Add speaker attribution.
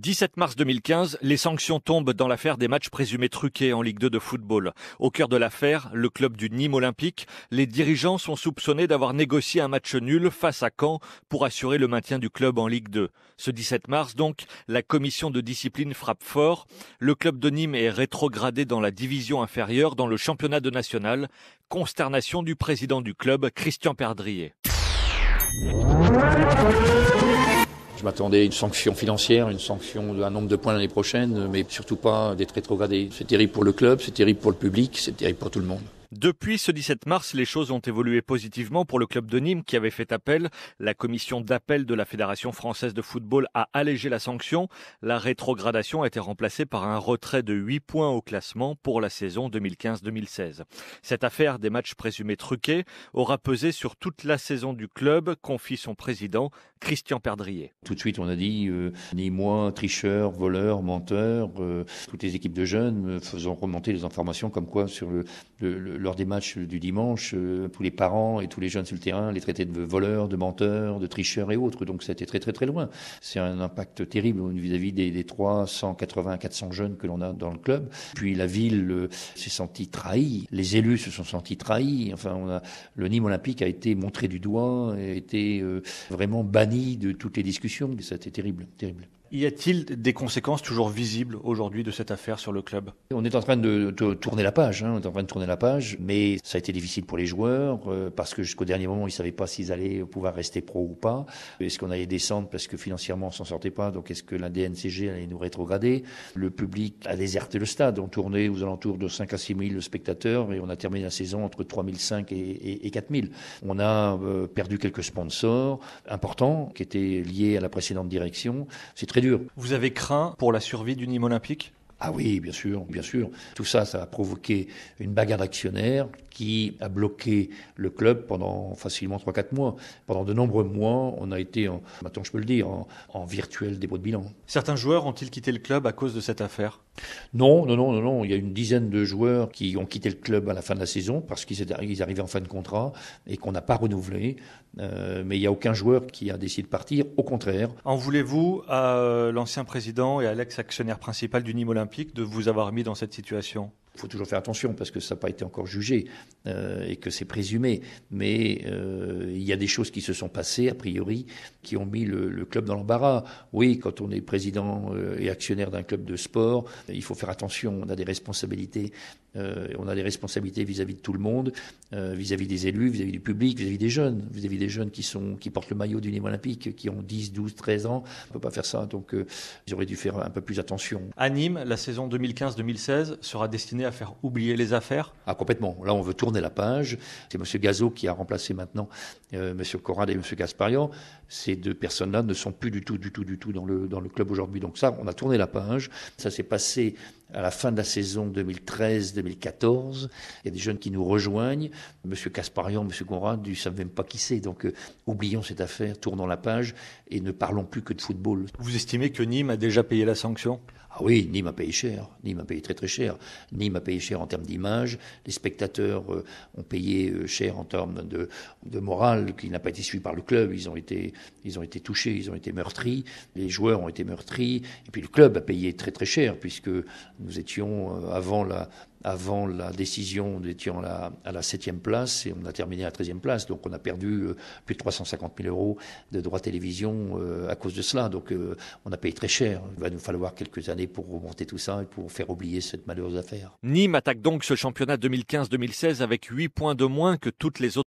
Speaker 1: 17 mars 2015, les sanctions tombent dans l'affaire des matchs présumés truqués en Ligue 2 de football. Au cœur de l'affaire, le club du Nîmes Olympique. Les dirigeants sont soupçonnés d'avoir négocié un match nul face à Caen pour assurer le maintien du club en Ligue 2. Ce 17 mars donc, la commission de discipline frappe fort. Le club de Nîmes est rétrogradé dans la division inférieure dans le championnat de national. Consternation du président du club, Christian Perdrier.
Speaker 2: Je m'attendais à une sanction financière, une sanction d'un nombre de points l'année prochaine, mais surtout pas d'être rétrogradé. C'est terrible pour le club, c'est terrible pour le public, c'est terrible pour tout le monde.
Speaker 1: Depuis ce 17 mars, les choses ont évolué positivement pour le club de Nîmes qui avait fait appel. La commission d'appel de la Fédération française de football a allégé la sanction. La rétrogradation a été remplacée par un retrait de 8 points au classement pour la saison 2015-2016. Cette affaire des matchs présumés truqués aura pesé sur toute la saison du club, confie son président, Christian Perdrier.
Speaker 2: Tout de suite, on a dit Nîmois, tricheurs, voleurs, menteurs, toutes les équipes de jeunes faisant remonter les informations comme quoi sur lors des matchs du dimanche, tous les parents et tous les jeunes sur le terrain les traitaient de voleurs, de menteurs, de tricheurs et autres. Donc ça a été très très très loin. C'est un impact terrible vis-à-vis des 380 400 jeunes que l'on a dans le club. Puis la ville s'est sentie trahie, les élus se sont sentis trahis. Enfin, le Nîmes Olympique a été montré du doigt, a été vraiment banni de toutes les discussions. Ça a été terrible, terrible.
Speaker 1: Y a-t-il des conséquences toujours visibles aujourd'hui de cette affaire sur le club ?
Speaker 2: On est en train de tourner la page, on est en train de tourner la page, mais ça a été difficile pour les joueurs parce que jusqu'au dernier moment, ils ne savaient pas s'ils allaient pouvoir rester pro ou pas. Est-ce qu'on allait descendre parce que financièrement, on s'en sortait pas, donc est-ce que la DNCG allait nous rétrograder ? Le public a déserté le stade, on tournait aux alentours de 5 à 6 000 spectateurs et on a terminé la saison entre 3 500 et 4 000. On a perdu quelques sponsors importants qui étaient liés à la précédente direction. C'est très dur.
Speaker 1: Vous avez craint pour la survie du Nîmes Olympique ?
Speaker 2: Ah oui, bien sûr, bien sûr. Tout ça, ça a provoqué une bagarre d'actionnaires qui a bloqué le club pendant facilement 3-4 mois. Pendant de nombreux mois, on a été, maintenant je peux le dire, en virtuel dépôt de bilan.
Speaker 1: Certains joueurs ont-ils quitté le club à cause de cette affaire ?
Speaker 2: Non. Il y a une dizaine de joueurs qui ont quitté le club à la fin de la saison parce qu'ils arrivaient en fin de contrat et qu'on n'a pas renouvelé. Mais il n'y a aucun joueur qui a décidé de partir, au contraire.
Speaker 1: En voulez-vous à l'ancien président et à l'ex-actionnaire principal du Nîmes Olympique de vous avoir mis dans cette situation ?
Speaker 2: Il faut toujours faire attention parce que ça n'a pas été encore jugé et que c'est présumé. Mais il y a des choses qui se sont passées, a priori, qui ont mis le club dans l'embarras. Oui, quand on est président et actionnaire d'un club de sport, il faut faire attention. On a des responsabilités. On a des responsabilités vis-à-vis de tout le monde, vis-à-vis des élus, vis-à-vis du public, vis-à-vis des jeunes qui portent le maillot du Nîmes Olympique, qui ont 10, 12, 13 ans. On ne peut pas faire ça. Donc, ils auraient dû faire un peu plus attention.
Speaker 1: À Nîmes, la saison 2015-2016 sera destinée à faire oublier les affaires ?
Speaker 2: Ah, complètement. Là, on veut tourner la page. C'est M. Gazot qui a remplacé maintenant M. Corrad et M. Gasparian. Ces deux personnes-là ne sont plus du tout dans le club aujourd'hui. Donc ça, on a tourné la page. Ça s'est passé à la fin de la saison 2013-2014. Il y a des jeunes qui nous rejoignent. M. Gasparian, M. Conrad, ils ne savent même pas qui c'est. Donc oublions cette affaire, tournons la page et ne parlons plus que de football.
Speaker 1: Vous estimez que Nîmes a déjà payé la sanction ?
Speaker 2: Ah oui, Nîmes a payé cher. Nîmes a payé très très cher. Nîmes a payé cher en termes d'image. Les spectateurs ont payé cher en termes de morale qui n'a pas été suivi par le club. Ils ont été touchés, ils ont été meurtris. Les joueurs ont été meurtris. Et puis le club a payé très très cher puisque nous étions avant la décision, nous étions à la 7e place et on a terminé à la 13e place. Donc on a perdu plus de 350 000 euros de droits télévision à cause de cela. Donc on a payé très cher. Il va nous falloir quelques années pour remonter tout ça et pour faire oublier cette malheureuse affaire.
Speaker 1: Nîmes attaque donc ce championnat 2015-2016 avec 8 points de moins que toutes les autres